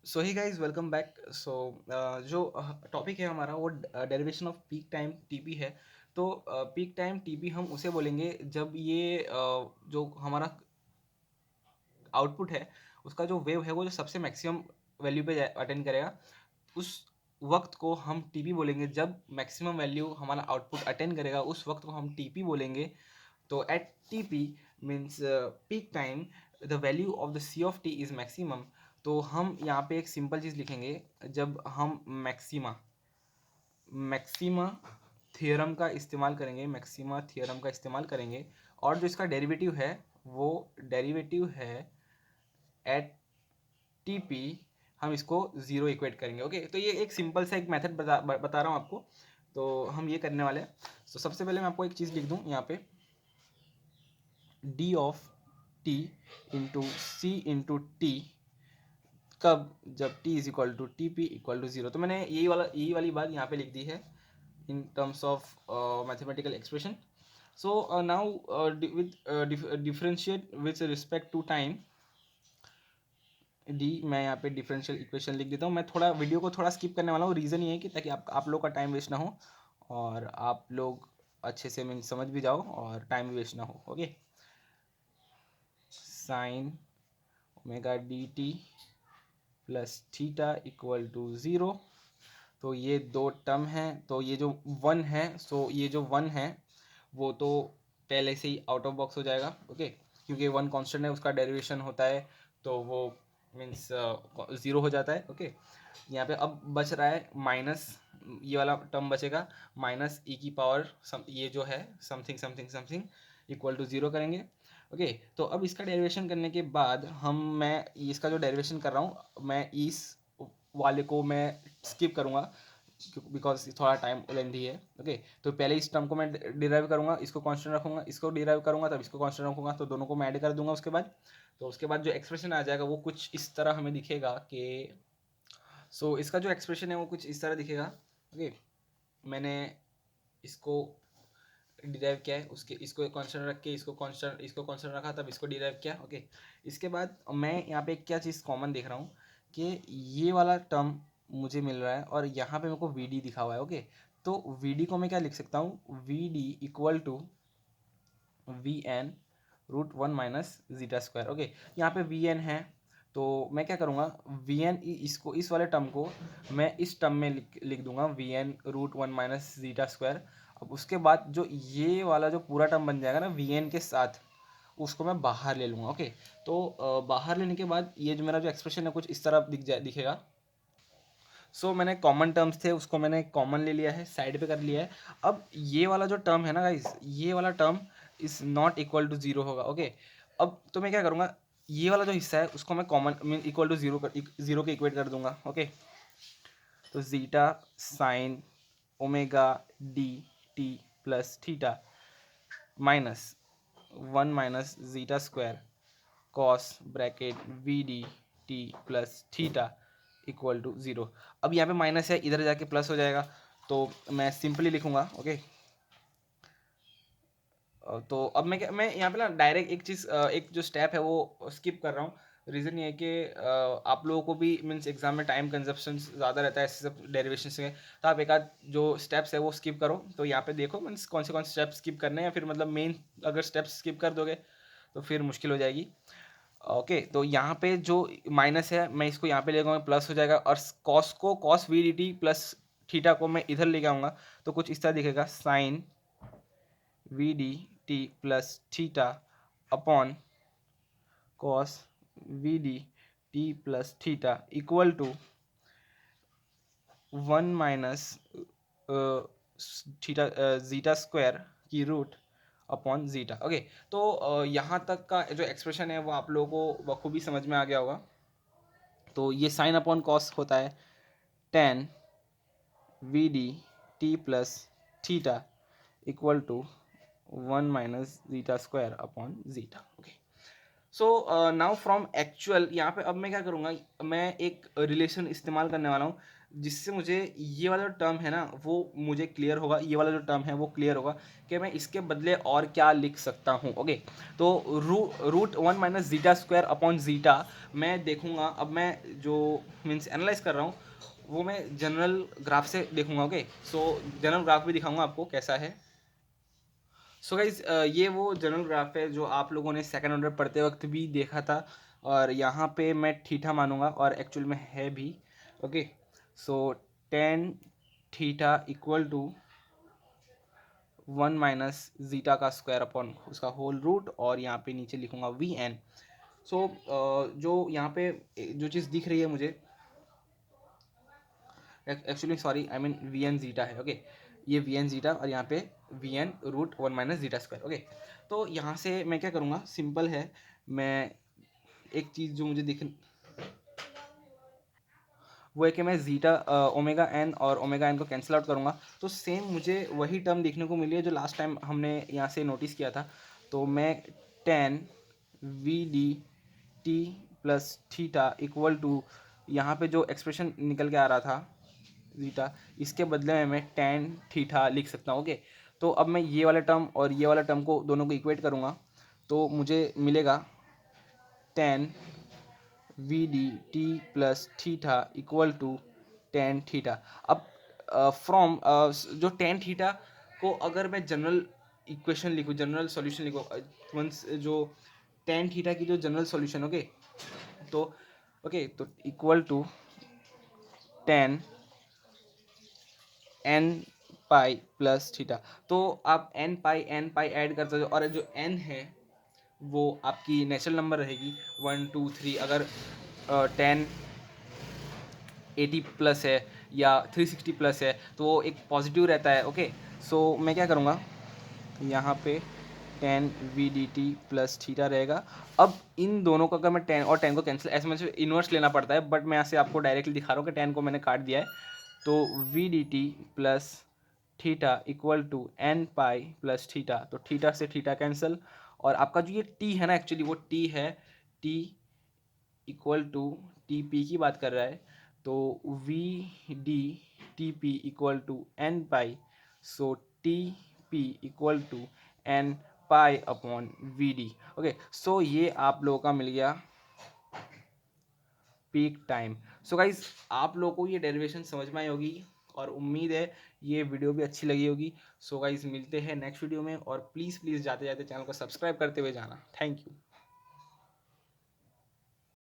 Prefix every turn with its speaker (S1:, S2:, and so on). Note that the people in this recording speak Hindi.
S1: सो ही गाइस वेलकम बैक। सो जो टॉपिक है हमारा वो derivation off peak time TP है। तो पीक टाइम टीपी हम उसे बोलेंगे जब ये जो हमारा आउटपुट है उसका जो वेव है वो जो सबसे मैक्सिमम वैल्यू पे अटेंड करेगा उस वक्त को हम टीपी बोलेंगे। जब मैक्सिमम वैल्यू हमारा आउटपुट अटेंड करेगा उस वक्त को हम टीपी बोलेंगे। तो at TP means peak time the value of the C of T is maximum. तो हम यहाँ पे एक सिंपल चीज़ लिखेंगे। जब हम मैक्सिमा मैक्सिमा थियरम का इस्तेमाल करेंगे, मैक्सिमा थियरम का इस्तेमाल करेंगे और जो इसका डेरिवेटिव है वो डेरिवेटिव है एट टी पी, हम इसको ज़ीरो इक्वेट करेंगे। ओके, तो ये एक सिंपल सा एक मेथड बता रहा हूँ आपको। तो हम ये करने वाले हैं। तो सबसे पहले मैं आपको एक चीज़ लिख दूँ यहाँ पे, D of T into C into T. कब? जब T is equal to T P equal to zero. तो मैंने यही वाली बात यहाँ पे लिख दी है in terms of mathematical expression. So now differentiate with respect to time D. मैं यहाँ पे डिफरेंशियल इक्वेशन लिख देता हूँ। मैं थोड़ा वीडियो को थोड़ा स्किप करने वाला हूँ, रीज़न ये है कि ताकि आप लोग का टाइम वेस्ट ना हो और आप लोग अच्छे से मीन समझ भी जाओ और टाइम भी वेस्ट ना हो। Okay, sine omega D T plus theta equal to zero. तो ये दो टर्म हैं। तो ये जो वन है, सो ये जो वन है वो तो पहले से ही आउट ऑफ बॉक्स हो जाएगा। ओके, क्योंकि वन कांस्टेंट है, उसका डेरिवेशन होता है तो वो मीन्स ज़ीरो हो जाता है। ओके, यहाँ पे अब बच रहा है माइनस, ये वाला टर्म बचेगा माइनस ई की पावर ये जो है something something something equal to zero करेंगे। ओके, तो अब इसका डेरिवेशन करने के बाद मैं इसका जो डेरिवेशन कर रहा हूँ मैं इस वाले को मैं स्किप करूँगा बिकॉज थोड़ा टाइम लेंथी है। ओके, तो पहले इस टर्म को मैं डिराइव करूँगा, इसको कांस्टेंट रखूँगा, इसको डिराइव करूँगा, तब इसको कांस्टेंट रखूँगा, तो दोनों को मैं ऐड कर दूंगा उसके बाद। तो उसके बाद जो एक्सप्रेशन आ जाएगा वो कुछ इस तरह हमें दिखेगा कि इसका जो एक्सप्रेशन है वो कुछ इस तरह दिखेगा। ओके, मैंने इसको डिराइव किया है, उसके इसको कांस्टेंट रख के इसको कांस्टेंट रखा, तब इसको डिराइव किया। ओके, इसके बाद मैं यहाँ पे क्या चीज़ कॉमन देख रहा हूँ कि ये वाला टर्म मुझे मिल रहा है और यहाँ पे मेरे को वी डी दिखा हुआ है। ओके, तो वी डी को मैं क्या लिख सकता हूँ, V D equal to V N root one minus zeta square. Okay, यहाँ पे वी एन है तो मैं क्या करूँगा, वी एन इसको इस वाले टर्म को मैं इस टर्म में लिख दूंगा V N root one minus zeta square. अब उसके बाद जो ये वाला जो पूरा टर्म बन जाएगा ना वी एन के साथ, उसको मैं बाहर ले लूँगा। ओके, तो बाहर लेने के बाद ये जो मेरा जो एक्सप्रेशन है कुछ इस तरह दिखेगा। मैंने कॉमन टर्म्स थे उसको मैंने कॉमन ले लिया है, साइड पे कर लिया है। अब ये वाला जो टर्म है ना गाइस, ये वाला term is not equal to zero होगा। ओके, अब तो मैं क्या करूँगा, ये वाला जो हिस्सा है उसको मैं common mean equal to zero के इक्वेट कर दूंगा। ओके, तो zeta sine omega D T plus theta minus one minus zeta square cos bracket V D T plus theta equal to zero. अब यहाँ पे माइनस है, इधर जाके प्लस हो जाएगा, तो मैं सिंपली लिखूंगा। ओके, तो अब मैं यहाँ पे ना डायरेक्ट एक चीज़ एक जो स्टेप है वो स्किप कर रहा हूँ। रीज़न ये है कि आप लोगों को भी मीन्स एग्जाम में टाइम कंजप्शन ज़्यादा रहता है ऐसे सब डेरिवेशन से, तो आप एक आध जो स्टेप्स है वो स्किप करो। तो यहाँ पे देखो मीन्स कौन से स्टेप्स स्किप करने हैं, या फिर मतलब मेन अगर स्टेप्स स्किप कर दोगे तो फिर मुश्किल हो जाएगी। ओके, तो यहाँ पे जो माइनस है मैं इसको यहाँ पे ले जाऊँगा, प्लस हो जाएगा, और कॉस को cos V D T plus theta को मैं इधर ले आऊँगा, तो कुछ इस तरह दिखेगा, sine V D T plus theta upon cos V D T plus theta equal to one minus theta zeta square की रूट अपॉन जीटा। ओके, तो यहाँ तक का जो एक्सप्रेशन है वो आप लोगों को बखूबी समझ में आ गया होगा। तो ये साइन अपॉन कॉस होता है tan V D T plus theta equal to one minus zeta square upon zeta. Okay, so now from actual, यहाँ पे अब मैं क्या करूँगा, मैं एक रिलेशन इस्तेमाल करने वाला हूँ जिससे मुझे ये वाला जो टर्म है ना वो मुझे क्लियर होगा, ये वाला जो टर्म है वो क्लियर होगा कि मैं इसके बदले और क्या लिख सकता हूँ। ओके, तो root 1 minus zeta square upon zeta मैं देखूंगा। अब मैं जो मीन्स एनालाइज कर रहा हूँ वो मैं जनरल ग्राफ से देखूंगा। ओके, सो जनरल ग्राफ भी दिखाऊंगा आपको कैसा है। सो गाइज ये वो जनरल ग्राफ है जो आप लोगों ने सेकंड ऑर्डर पढ़ते वक्त भी देखा था, और यहाँ पे मैं थीटा मानूंगा और एक्चुअल में है भी। Okay, so tan theta equal to 1 minus zeta का स्क्वायर अपॉन उसका होल रूट, और यहाँ पे नीचे लिखूंगा वी एन। सो जो यहाँ पे जो चीज़ दिख रही है मुझे, actually sorry I mean V N zeta है। ओके, ये वी एन जीटा और यहाँ पे V N root 1 minus zeta square. Okay, तो यहाँ से मैं क्या करूँगा, सिंपल है, मैं एक चीज़ जो मुझे दिख वो है कि मैं जीटा ओमेगा एन और ओमेगा एन को कैंसिल आउट करूँगा, तो सेम मुझे वही टर्म देखने को मिली है जो लास्ट टाइम हमने यहाँ से नोटिस किया था। तो मैं tan V D T plus theta equal to यहाँ पे जो एक्सप्रेशन निकल के आ रहा था जीटा, इसके बदले में मैं टेन थीटा लिख सकता हूँ। ओके, तो अब मैं ये वाला टर्म और ये वाला टर्म को दोनों को इक्वेट करूँगा तो मुझे मिलेगा tan V D T plus theta equal to tan theta. अब फ्रॉम जो टेन थीटा को अगर मैं जनरल इक्वेशन लिखूँ, जनरल सॉल्यूशन लिखूँ, वंस जो टेन थीटा की जो जनरल सॉल्यूशन, ओके, तो ओके तो equal to tan N pi plus theta. तो आप एन पाई ऐड करते हो और जो एन है वो आपकी नेचुरल नंबर रहेगी 1 2 3। अगर 1080 प्लस है या 360 प्लस है तो वो एक पॉजिटिव रहता है। ओके, सो मैं क्या करूँगा, यहाँ पे 10 V D T plus theta रहेगा। अब इन दोनों का अगर मैं 10 और 10 को कैंसिल, ऐसे मुझे इन्वर्स लेना पड़ता है बट मैं यहाँ से आपको डायरेक्टली दिखा रहा हूँ कि 10 को मैंने काट दिया है। तो V D T plus theta equal to N pi plus theta, तो थीटा से थीटा कैंसिल, और आपका जो ये टी है ना, एक्चुअली वो टी है, T equal to T P की बात कर रहा है, तो V D T P equal to N pi, so T P equal to N pi upon V D. Okay, so ये आप लोगों का मिल गया पीक टाइम। सो गाइज आप लोगों को ये डेरिवेशन समझ में आई होगी और उम्मीद है ये वीडियो भी अच्छी लगी होगी। सो गाइज मिलते हैं नेक्स्ट वीडियो में, और प्लीज़ प्लीज़ जाते जाते चैनल को सब्सक्राइब करते हुए जाना। Thank you.